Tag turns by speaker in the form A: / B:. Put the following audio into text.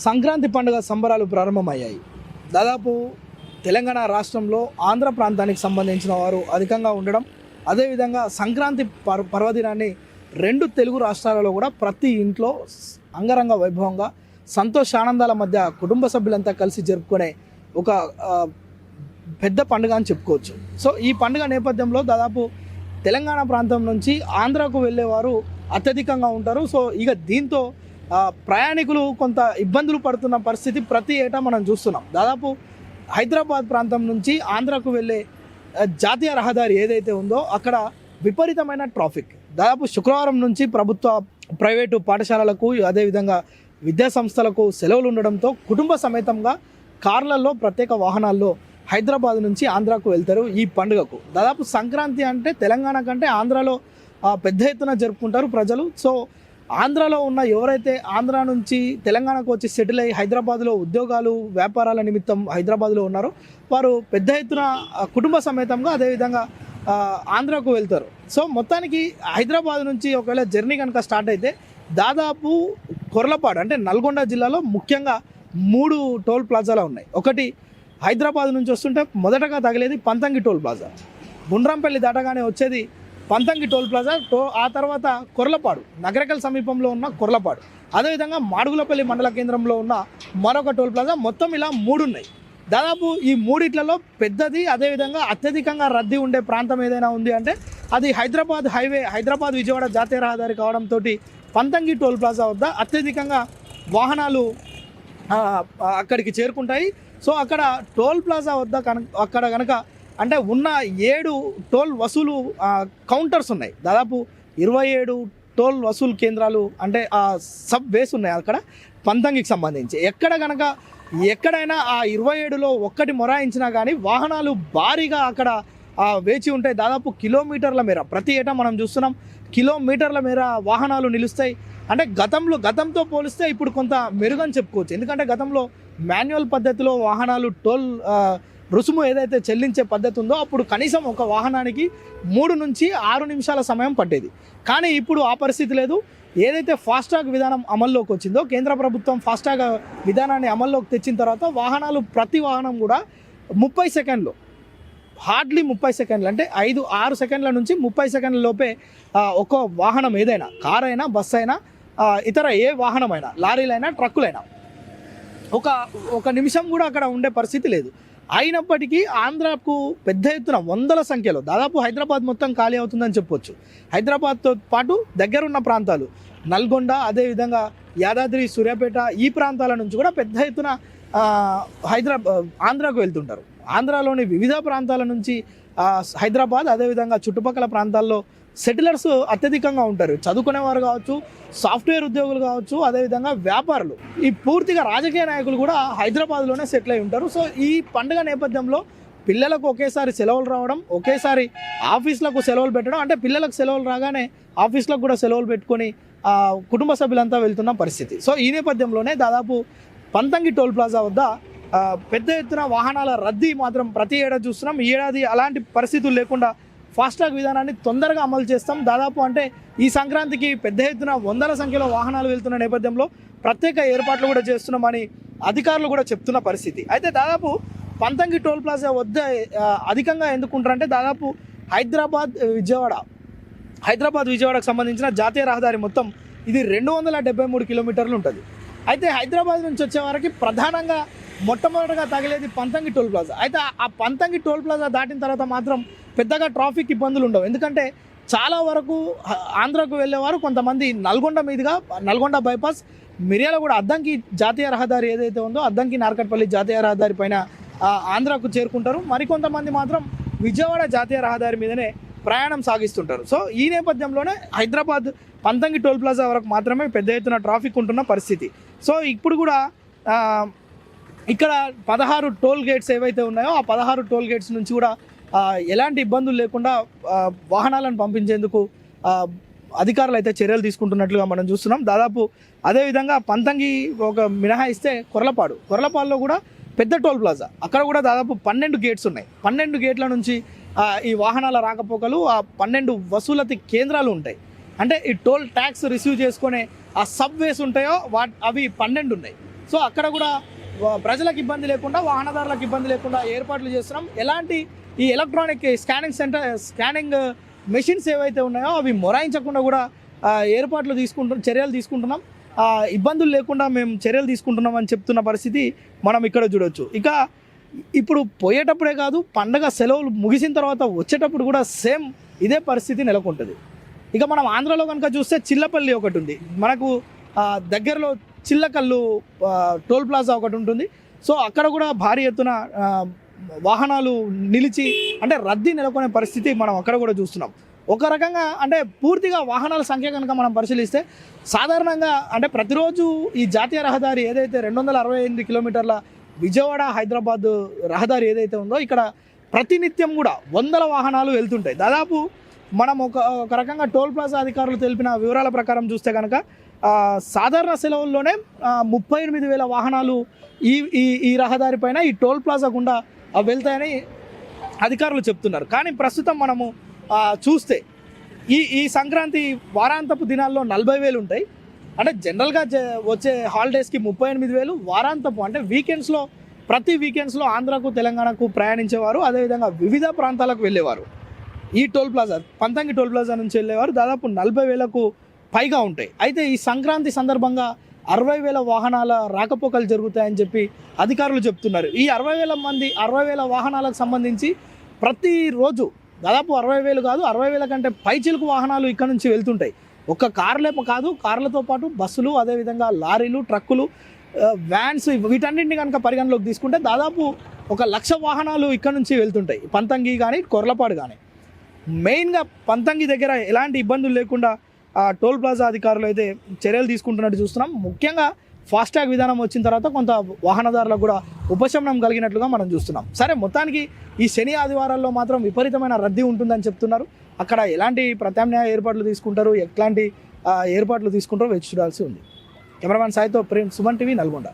A: సంక్రాంతి పండుగ సంబరాలు ప్రారంభమయ్యాయి. దాదాపు తెలంగాణ రాష్ట్రంలో ఆంధ్ర ప్రాంతానికి సంబంధించిన వారు అధికంగా ఉండడం, అదేవిధంగా సంక్రాంతి పర్వదినాన్ని రెండు తెలుగు రాష్ట్రాలలో కూడా ప్రతి ఇంట్లో అంగరంగ వైభవంగా సంతోషానందాల మధ్య కుటుంబ సభ్యులంతా కలిసి జరుపుకునే ఒక పెద్ద పండుగ అని చెప్పుకోవచ్చు. సో ఈ పండుగ నేపథ్యంలో దాదాపు తెలంగాణ ప్రాంతం నుంచి ఆంధ్రాకు వెళ్ళేవారు అత్యధికంగా ఉంటారు. సో ఇక దీంతో ప్రయాణికులు కొంత ఇబ్బందులు పడుతున్న పరిస్థితి ప్రతి ఏటా మనం చూస్తున్నాం. దాదాపు హైదరాబాద్ ప్రాంతం నుంచి ఆంధ్రాకు వెళ్ళే జాతీయ రహదారి ఏదైతే ఉందో అక్కడ విపరీతమైన ట్రాఫిక్. దాదాపు శుక్రవారం నుంచి ప్రభుత్వ ప్రైవేటు పాఠశాలలకు అదేవిధంగా విద్యా సంస్థలకు సెలవులు ఉండడంతో కుటుంబ సమేతంగా కార్లలో ప్రత్యేక వాహనాల్లో హైదరాబాద్ నుంచి ఆంధ్రాకు వెళ్తారు ఈ పండుగకు. దాదాపు సంక్రాంతి అంటే తెలంగాణ కంటే ఆంధ్రాలో పెద్ద ఎత్తున జరుపుకుంటారు ప్రజలు. సో ఆంధ్రాలో ఉన్న ఎవరైతే ఆంధ్ర నుంచి తెలంగాణకు వచ్చి సెటిల్ అయ్యి హైదరాబాద్లో ఉద్యోగాలు వ్యాపారాల నిమిత్తం హైదరాబాద్లో ఉన్నారో వారు పెద్ద ఎత్తున కుటుంబ సమేతంగా అదేవిధంగా ఆంధ్రాకు వెళ్తారు. సో మొత్తానికి హైదరాబాద్ నుంచి ఒకవేళ జర్నీ కనుక స్టార్ట్ అయితే దాదాపు కొర్లపాడు అంటే నల్గొండ జిల్లాలో ముఖ్యంగా 3 టోల్ ప్లాజాలు ఉన్నాయి. ఒకటి హైదరాబాద్ నుంచి వస్తుంటే మొదటగా తగిలేది పంతంగి టోల్ ప్లాజా, గుండ్రంపల్లి దాటగానే వచ్చేది పంతంగి టోల్ ప్లాజా, ఆ తర్వాత కొర్లపాడు నగరకల్ సమీపంలో ఉన్న కొర్లపాడు, అదేవిధంగా మాడుగులపల్లి మండల కేంద్రంలో ఉన్న మరొక టోల్ ప్లాజా. మొత్తం ఇలా 3 ఉన్నాయి. దాదాపు ఈ 3 పెద్దది అదేవిధంగా అత్యధికంగా రద్దీ ఉండే ప్రాంతం ఏదైనా ఉంది అంటే అది హైదరాబాద్ హైవే, హైదరాబాద్ విజయవాడ జాతీయ రహదారి కావడంతో పంతంగి టోల్ ప్లాజా వద్ద అత్యధికంగా వాహనాలు అక్కడికి చేరుకుంటాయి. సో అక్కడ టోల్ ప్లాజా వద్ద అక్కడ కనుక అంటే ఉన్న 7 టోల్ వసూలు కౌంటర్స్ ఉన్నాయి. దాదాపు 27 టోల్ వసూలు కేంద్రాలు అంటే సబ్ వేస్ ఉన్నాయి అక్కడ పంతంగికి సంబంధించి. ఎక్కడైనా ఆ 27లో ఒక్కటి మొరాయించినా కానీ వాహనాలు భారీగా అక్కడ వేచి ఉంటాయి. దాదాపు కిలోమీటర్ల మేర ప్రతి ఏటా మనం చూస్తున్నాం, కిలోమీటర్ల మేర వాహనాలు నిలుస్తాయి. అంటే గతంతో పోలిస్తే ఇప్పుడు కొంత మెరుగని చెప్పుకోవచ్చు. ఎందుకంటే గతంలో మాన్యువల్ పద్ధతిలో వాహనాలు టోల్ రుసుము ఏదైతే చెల్లించే పద్ధతి ఉందో అప్పుడు కనీసం ఒక వాహనానికి 3 నుంచి 6 నిమిషాల సమయం పట్టేది. కానీ ఇప్పుడు ఆ పరిస్థితి లేదు. ఏదైతే ఫాస్టాగ్ విధానం అమల్లోకి వచ్చిందో, కేంద్ర ప్రభుత్వం ఫాస్టాగ్ విధానాన్ని అమల్లోకి తెచ్చిన తర్వాత ప్రతి వాహనం కూడా 30 సెకండ్లు, హార్డ్లీ 30 సెకండ్లు అంటే 5-6 సెకండ్ల నుంచి 30 సెకండ్ల లోపే ఒక వాహనం ఏదైనా కార్ అయినా బస్సు అయినా ఇతర ఏ వాహనమైనా లారీలైనా ట్రక్కులైనా ఒక నిమిషం కూడా అక్కడ ఉండే పరిస్థితి లేదు. అయినప్పటికీ ఆంధ్రాకు పెద్ద ఎత్తున వందల సంఖ్యలో దాదాపు హైదరాబాద్ మొత్తం ఖాళీ అవుతుందని చెప్పొచ్చు. హైదరాబాద్తో పాటు దగ్గరున్న ప్రాంతాలు నల్గొండ అదేవిధంగా యాదాద్రి, సూర్యాపేట ఈ ప్రాంతాల నుంచి కూడా పెద్ద ఎత్తున ఆంధ్రాకు వెళ్తుంటారు. ఆంధ్రాలోని వివిధ ప్రాంతాల నుంచి హైదరాబాద్ అదేవిధంగా చుట్టుపక్కల ప్రాంతాల్లో సెటిలర్స్ అత్యధికంగా ఉంటారు. చదువుకునేవారు కావచ్చు, సాఫ్ట్వేర్ ఉద్యోగులు కావచ్చు, అదేవిధంగా వ్యాపారులు, ఈ పూర్తిగా రాజకీయ నాయకులు కూడా హైదరాబాద్లోనే సెటిల్ అయి ఉంటారు. సో ఈ పండుగ నేపథ్యంలో పిల్లలకు ఒకేసారి సెలవులు రావడం, ఒకేసారి ఆఫీసులకు సెలవులు పెట్టడం, అంటే పిల్లలకు సెలవులు రాగానే ఆఫీసులకు కూడా సెలవులు పెట్టుకొని కుటుంబ సభ్యులంతా వెళ్తున్న పరిస్థితి. సో ఈ నేపథ్యంలోనే దాదాపు పంతంగి టోల్ ప్లాజా వద్ద పెద్ద ఎత్తున వాహనాల రద్దీ మాత్రం ప్రతి ఏడాది చూస్తున్నాం. ఈ ఏడాది అలాంటి పరిస్థితులు లేకుండా ఫాస్టాగ్ విధానాన్ని తొందరగా అమలు చేస్తాం. దాదాపు అంటే ఈ సంక్రాంతికి పెద్ద ఎత్తున వందల సంఖ్యలో వాహనాలు వెళ్తున్న నేపథ్యంలో ప్రత్యేక ఏర్పాట్లు కూడా చేస్తున్నామని అధికారులు కూడా చెప్తున్న పరిస్థితి. అయితే దాదాపు పంతంగి టోల్ ప్లాజా వద్ద అధికంగా ఎందుకుంటారంటే దాదాపు హైదరాబాద్ విజయవాడకు సంబంధించిన జాతీయ రహదారి మొత్తం ఇది 273 కిలోమీటర్లు ఉంటుంది. అయితే హైదరాబాద్ నుంచి వచ్చే వారికి ప్రధానంగా మొట్టమొదటిగా తగిలేది పంతంగి టోల్ ప్లాజా. అయితే ఆ పంతంగి టోల్ ప్లాజా దాటిన తర్వాత మాత్రం పెద్దగా ట్రాఫిక్ ఇబ్బందులు ఉండవు. ఎందుకంటే చాలా వరకు ఆంధ్రాకు వెళ్ళేవారు కొంతమంది నల్గొండ బైపాస్, మిర్యాలగూడ అద్దంకి జాతీయ రహదారి ఏదైతే ఉందో అద్దంకి నార్కట్పల్లి జాతీయ రహదారి పైన ఆంధ్రాకు చేరుకుంటారు. మరికొంతమంది మాత్రం విజయవాడ జాతీయ రహదారి మీదనే ప్రయాణం సాగిస్తుంటారు. సో ఈ నేపథ్యంలోనే హైదరాబాద్ పంతంగి టోల్ ప్లాజా వరకు మాత్రమే పెద్ద ఎత్తున ట్రాఫిక్ ఉంటున్న పరిస్థితి. సో ఇప్పుడు కూడా ఇక్కడ 16 టోల్ గేట్స్ ఏవైతే ఉన్నాయో ఆ 16 టోల్ గేట్స్ నుంచి కూడా ఎలాంటి ఇబ్బందులు లేకుండా వాహనాలను పంపించేందుకు అధికారులు అయితే చర్యలు మనం చూస్తున్నాం. దాదాపు అదేవిధంగా పంతంగి ఒక మినహాయిస్తే కొర్లపాడులో కూడా పెద్ద టోల్ ప్లాజా, అక్కడ కూడా దాదాపు 12 గేట్స్ ఉన్నాయి. 12 గేట్ల నుంచి ఈ వాహనాల రాకపోకలు, ఆ 12 వసూలతి కేంద్రాలు ఉంటాయి. అంటే ఈ టోల్ ట్యాక్స్ రిసీవ్ చేసుకునే ఆ సబ్ వేస్ ఉంటాయో అవి 12 ఉన్నాయి. సో అక్కడ కూడా ప్రజలకు ఇబ్బంది లేకుండా, వాహనదారులకు ఇబ్బంది లేకుండా ఏర్పాట్లు చేస్తున్నాం. ఎలాంటి ఈ ఎలక్ట్రానిక్ స్కానింగ్ మెషిన్స్ ఏవైతే ఉన్నాయో అవి మొరాయించకుండా కూడా చర్యలు తీసుకుంటున్నాం. ఇబ్బందులు లేకుండా మేము చర్యలు తీసుకుంటున్నాం అని చెప్తున్న పరిస్థితి మనం ఇక్కడ చూడొచ్చు. ఇక ఇప్పుడు పోయేటప్పుడే కాదు, పండగ సెలవులు ముగిసిన తర్వాత వచ్చేటప్పుడు కూడా సేమ్ ఇదే పరిస్థితి నెలకొంటుంది. ఇక మనం ఆంధ్రాలో కనుక చూస్తే చిల్లపల్లి ఒకటి ఉంది, మనకు దగ్గరలో చిల్లకల్లు టోల్ ప్లాజా ఒకటి ఉంటుంది. సో అక్కడ కూడా భారీ ఎత్తున వాహనాలు నిలిచి అంటే రద్దీ నెలకొనే పరిస్థితి మనం అక్కడ కూడా చూస్తున్నాం. ఒక రకంగా అంటే పూర్తిగా వాహనాల సంఖ్య కనుక మనం పరిశీలిస్తే సాధారణంగా అంటే ప్రతిరోజు ఈ జాతీయ రహదారి ఏదైతే 268 కిలోమీటర్ల విజయవాడ హైదరాబాద్ రహదారి ఏదైతే ఉందో ఇక్కడ ప్రతినిత్యం కూడా వందల వాహనాలు వెళ్తుంటాయి. దాదాపు మనం ఒక రకంగా టోల్ ప్లాజా అధికారులు తెలిపిన వివరాల ప్రకారం చూస్తే కనుక సాధారణ సెలవుల్లోనే 38,000 వాహనాలు ఈ రహదారి పైన ఈ టోల్ ప్లాజా గుండా వెళ్తాయని అధికారులు చెప్తున్నారు. కానీ ప్రస్తుతం మనము చూస్తే ఈ సంక్రాంతి వారాంతపు దినాల్లో 40,000 ఉంటాయి. అంటే జనరల్గా వచ్చే హాలిడేస్కి 38,000, వారాంతపు అంటే వీకెండ్స్లో ప్రతి వీకెండ్స్లో ఆంధ్రాకు తెలంగాణకు ప్రయాణించేవారు, అదేవిధంగా వివిధ ప్రాంతాలకు వెళ్ళేవారు. ఈ toll plaza Panthangi toll plaza నుంచి వెళ్ళేవారు దాదాపు 40,000కు పైగా ఉంటాయి. అయితే ఈ సంక్రాంతి సందర్భంగా 60,000 వాహనాల రాకపోకలు జరుగుతాయని చెప్పి అధికారులు చెప్తున్నారు. ఈ 60,000 వాహనాలకు సంబంధించి ప్రతిరోజు దాదాపు 60,000 కాదు 60,000 కంటే పైచిలుకు వాహనాలు ఇక్కడ నుంచి వెళ్తుంటాయి. ఒక్క కార్లతో పాటు బస్సులు, అదేవిధంగా లారీలు, ట్రక్కులు, వ్యాన్స్, వీటన్నింటినీ కనుక పరిగణలోకి తీసుకుంటే దాదాపు 1,00,000 వాహనాలు ఇక్కడ నుంచి వెళ్తుంటాయి. పంతంగి కానీ కొర్లపాడు కానీ మెయిన్గా పంతంగి దగ్గర ఎలాంటి ఇబ్బందులు లేకుండా టోల్ ప్లాజా అధికారులు అయితే చర్యలు తీసుకుంటున్నట్టు చూస్తున్నాం. ముఖ్యంగా ఫాస్టాగ్ విధానం వచ్చిన తర్వాత కొంత వాహనదారులకు కూడా ఉపశమనం కలిగినట్లుగా మనం చూస్తున్నాం. సరే, మొత్తానికి ఈ శని ఆదివారాల్లో మాత్రం విపరీతమైన రద్దీ ఉంటుందని చెప్తున్నారు. అక్కడ ఎలాంటి ప్రత్యామ్నాయ ఏర్పాట్లు తీసుకుంటారు, ఎట్లాంటి ఏర్పాట్లు తీసుకుంటారో వేచి చూడాల్సి ఉంది. కెమెరామ్యాన్ సాయితో ప్రేమ్, సుమన్ టీవీ, నల్గొండ.